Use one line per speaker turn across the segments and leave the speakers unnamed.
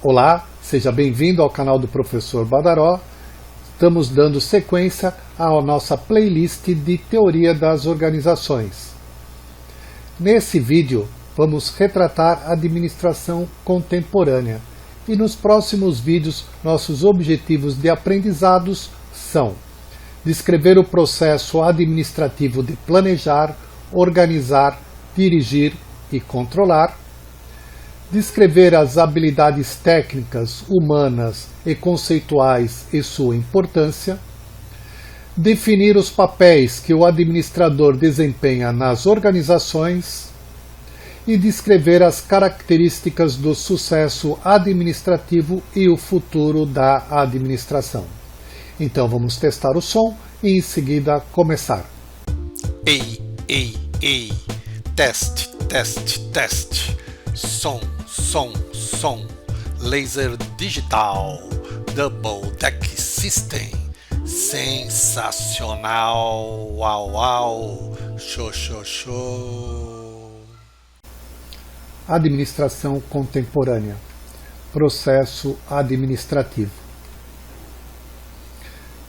Olá, seja bem-vindo ao canal do Professor Badaró. Estamos dando sequência à nossa playlist de Teoria das Organizações. Nesse vídeo, vamos retratar a administração contemporânea. E nos próximos vídeos, nossos objetivos de aprendizados são descrever o processo administrativo de planejar, organizar, dirigir e controlar, descrever as habilidades técnicas, humanas e conceituais e sua importância, definir os papéis que o administrador desempenha nas organizações e descrever as características do sucesso administrativo e o futuro da administração. Então vamos testar o som e em seguida começar.
Ei, teste, som, laser digital, double deck system, sensacional, uau, show.
Administração contemporânea, processo administrativo.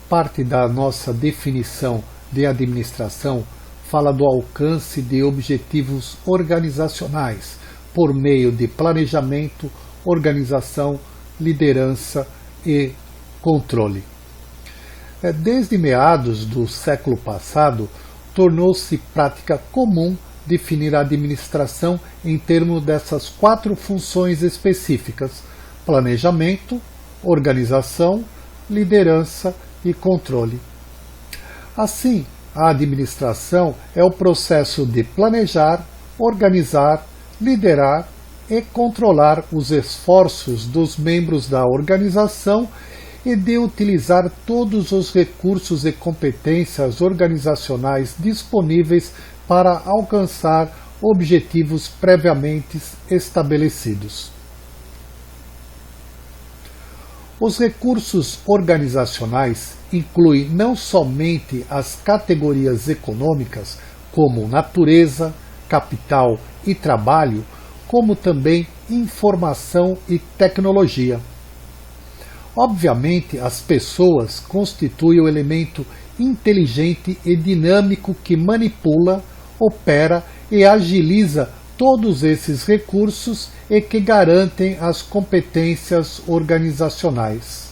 Parte da nossa definição de administração fala do alcance de objetivos organizacionais por meio de planejamento, organização, liderança e controle. Desde meados do século passado, tornou-se prática comum definir a administração em termos dessas 4 funções específicas: planejamento, organização, liderança e controle. Assim, a administração é o processo de planejar, organizar, liderar e controlar os esforços dos membros da organização e de utilizar todos os recursos e competências organizacionais disponíveis para alcançar objetivos previamente estabelecidos. Os recursos organizacionais incluem não somente as categorias econômicas, como natureza, capital e trabalho, como também informação e tecnologia. Obviamente, as pessoas constituem o elemento inteligente e dinâmico que manipula, opera e agiliza todos esses recursos e que garantem as competências organizacionais.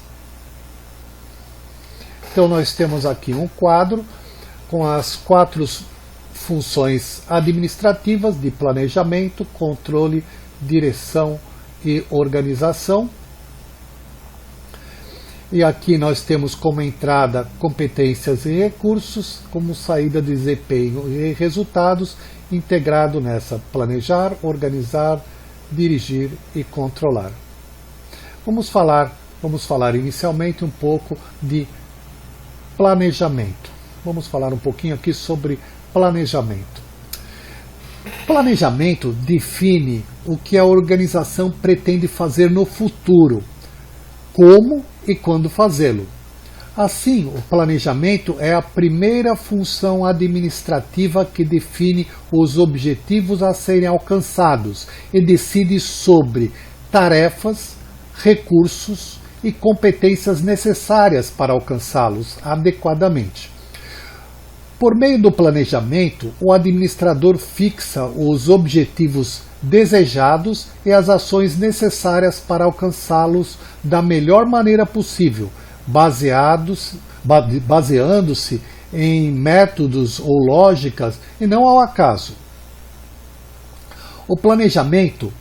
Então nós temos aqui um quadro com as 4 funções administrativas de planejamento, controle, direção e organização. E aqui nós temos como entrada competências e recursos, como saída desempenho e resultados, integrado nessa planejar, organizar, dirigir e controlar. Vamos falar inicialmente um pouco de planejamento. Vamos falar um pouquinho aqui sobre planejamento. Planejamento define o que a organização pretende fazer no futuro, como e quando fazê-lo. Assim, o planejamento é a primeira função administrativa que define os objetivos a serem alcançados e decide sobre tarefas, recursos e competências necessárias para alcançá-los adequadamente. Por meio do planejamento, o administrador fixa os objetivos desejados e as ações necessárias para alcançá-los da melhor maneira possível, baseando-se em métodos ou lógicas e não ao acaso. O planejamento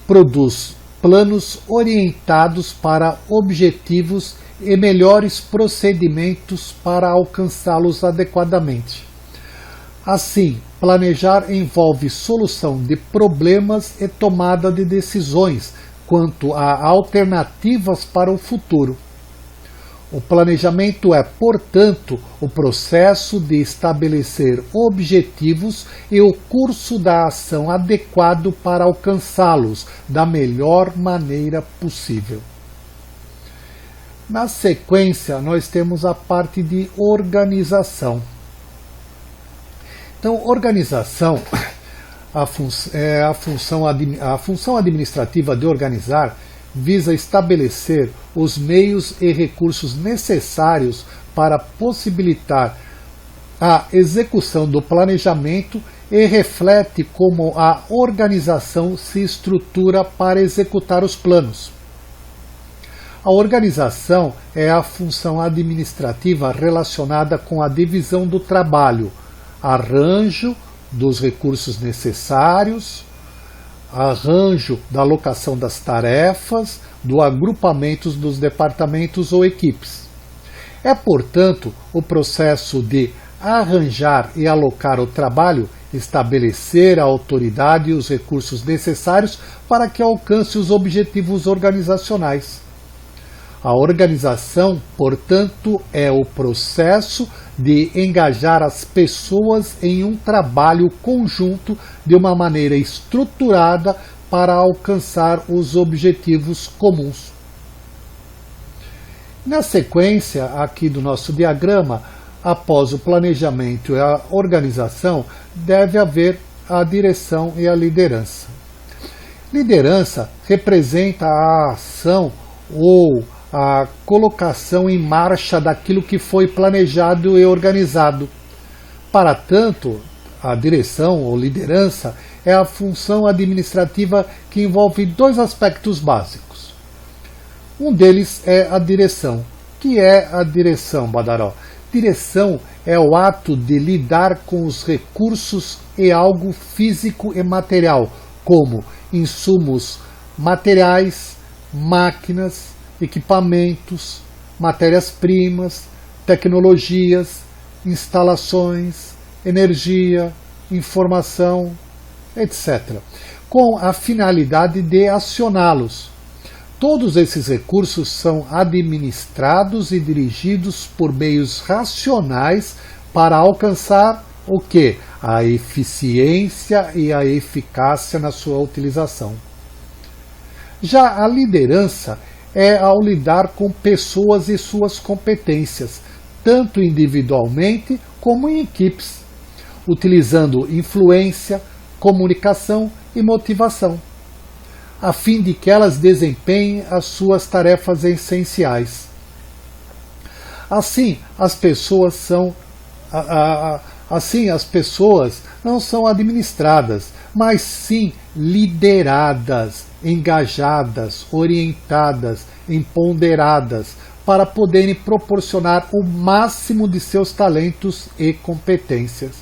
produz planos orientados para objetivos e melhores procedimentos para alcançá-los adequadamente. Assim, planejar envolve solução de problemas e tomada de decisões quanto a alternativas para o futuro. O planejamento é, portanto, o processo de estabelecer objetivos e o curso da ação adequado para alcançá-los da melhor maneira possível. Na sequência, nós temos a parte de organização. Então, organização A função administrativa de organizar visa estabelecer os meios e recursos necessários para possibilitar a execução do planejamento e reflete como a organização se estrutura para executar os planos. A organização é a função administrativa relacionada com a divisão do trabalho, arranjo dos recursos necessários, arranjo da alocação das tarefas, do agrupamento dos departamentos ou equipes. É, portanto, o processo de arranjar e alocar o trabalho, estabelecer a autoridade e os recursos necessários para que alcance os objetivos organizacionais. A organização, portanto, é o processo de engajar as pessoas em um trabalho conjunto de uma maneira estruturada para alcançar os objetivos comuns. Na sequência aqui do nosso diagrama, após o planejamento e a organização, deve haver a direção e a liderança. Liderança representa a ação ou a colocação em marcha daquilo que foi planejado e organizado. Para tanto, a direção ou liderança é a função administrativa que envolve dois aspectos básicos. Um deles é a direção. O que é a direção, Badaró? Direção é o ato de lidar com os recursos e algo físico e material, como insumos materiais, máquinas, equipamentos, matérias-primas, tecnologias, instalações, energia, informação, etc., com a finalidade de acioná-los. Todos esses recursos são administrados e dirigidos por meios racionais para alcançar o quê? A eficiência e a eficácia na sua utilização. Já a liderança é ao lidar com pessoas e suas competências, tanto individualmente como em equipes, utilizando influência, comunicação e motivação, a fim de que elas desempenhem as suas tarefas essenciais. Assim, as pessoas não são administradas, mas sim lideradas, engajadas, orientadas, empoderadas, para poderem proporcionar o máximo de seus talentos e competências.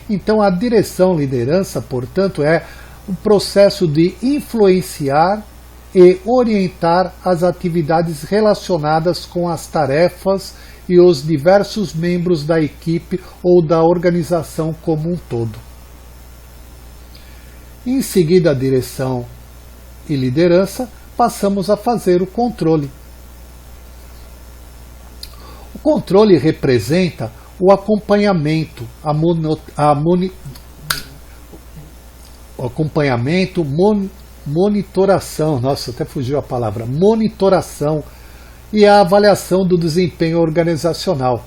Então, a direção-liderança, portanto, é um processo de influenciar e orientar as atividades relacionadas com as tarefas e os diversos membros da equipe ou da organização como um todo. Em seguida à direção e liderança, passamos a fazer o controle. O controle representa o acompanhamento, monitoração, nossa, até fugiu a palavra, monitoração e a avaliação do desempenho organizacional,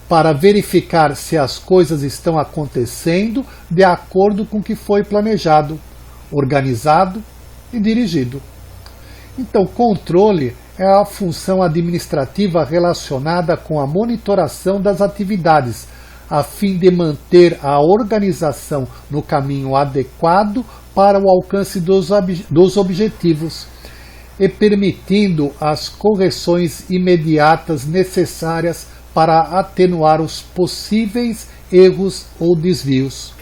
para verificar se as coisas estão acontecendo de acordo com o que foi planejado, organizado e dirigido. Então, controle é a função administrativa relacionada com a monitoração das atividades, a fim de manter a organização no caminho adequado para o alcance dos objetivos e permitindo as correções imediatas necessárias para atenuar os possíveis erros ou desvios.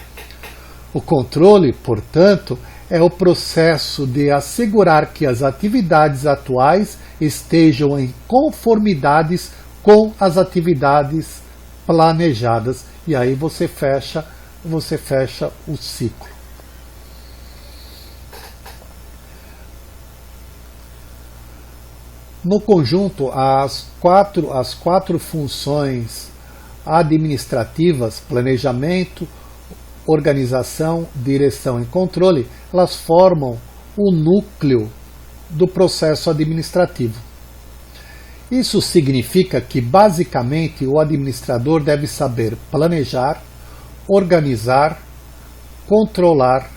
O controle, portanto, é o processo de assegurar que as atividades atuais estejam em conformidade com as atividades planejadas. E aí você fecha o ciclo. No conjunto, as quatro funções administrativas, planejamento, organização, direção e controle, elas formam o núcleo do processo administrativo. Isso significa que, basicamente, o administrador deve saber planejar, organizar, controlar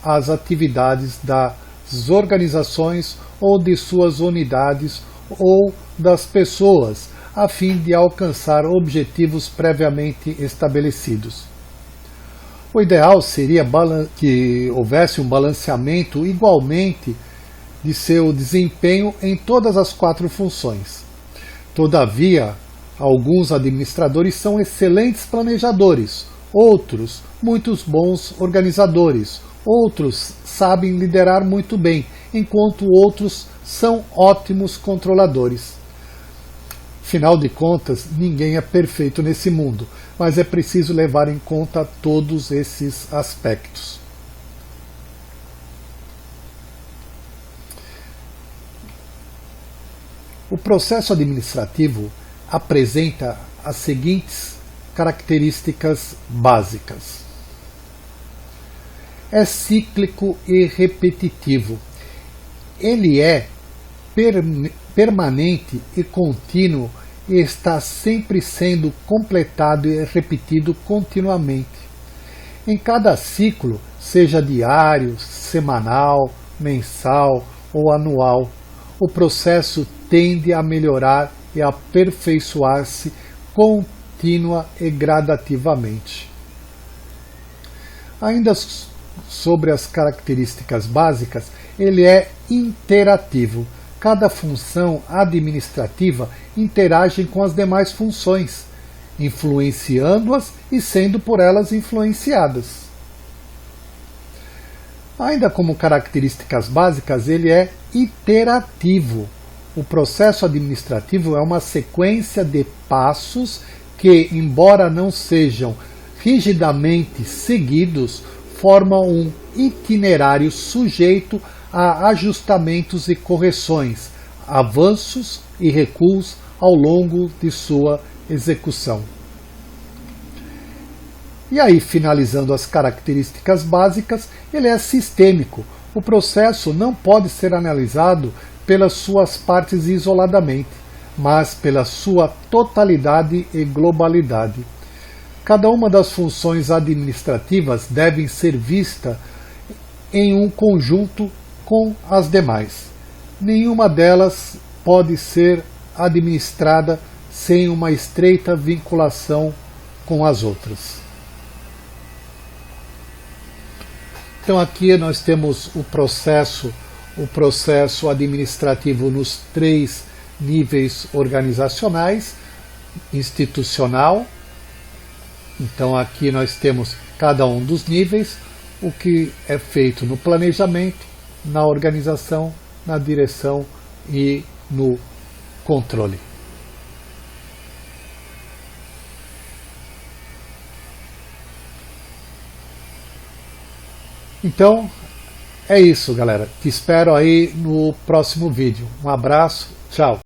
as atividades das organizações ou de suas unidades ou das pessoas, a fim de alcançar objetivos previamente estabelecidos. O ideal seria que houvesse um balanceamento igualmente de seu desempenho em todas as 4 funções. Todavia, alguns administradores são excelentes planejadores, outros, muitos bons organizadores, outros sabem liderar muito bem, enquanto outros são ótimos controladores. Afinal de contas, ninguém é perfeito nesse mundo, mas é preciso levar em conta todos esses aspectos. O processo administrativo apresenta as seguintes características básicas. É cíclico e repetitivo. Ele é permanente e contínuo e está sempre sendo completado e repetido continuamente. Em cada ciclo, seja diário, semanal, mensal ou anual, o processo tende a melhorar e aperfeiçoar-se contínua e gradativamente. Ainda sobre as características básicas, ele é interativo. Cada função administrativa interage com as demais funções, influenciando-as e sendo por elas influenciadas. Ainda como características básicas, ele é iterativo. O processo administrativo é uma sequência de passos que, embora não sejam rigidamente seguidos, formam um itinerário sujeito a ajustamentos e correções, avanços e recuos ao longo de sua execução. E aí, finalizando as características básicas, ele é sistêmico. O processo não pode ser analisado pelas suas partes isoladamente, mas pela sua totalidade e globalidade. Cada uma das funções administrativas deve ser vista em um conjunto com as demais. Nenhuma delas pode ser administrada sem uma estreita vinculação com as outras. Então aqui nós temos o processo administrativo nos 3 níveis organizacionais, institucional. Então aqui nós temos cada um dos níveis, o que é feito no planejamento, na organização, na direção e no controle. Então, é isso, galera. Te espero aí no próximo vídeo. Um abraço, tchau!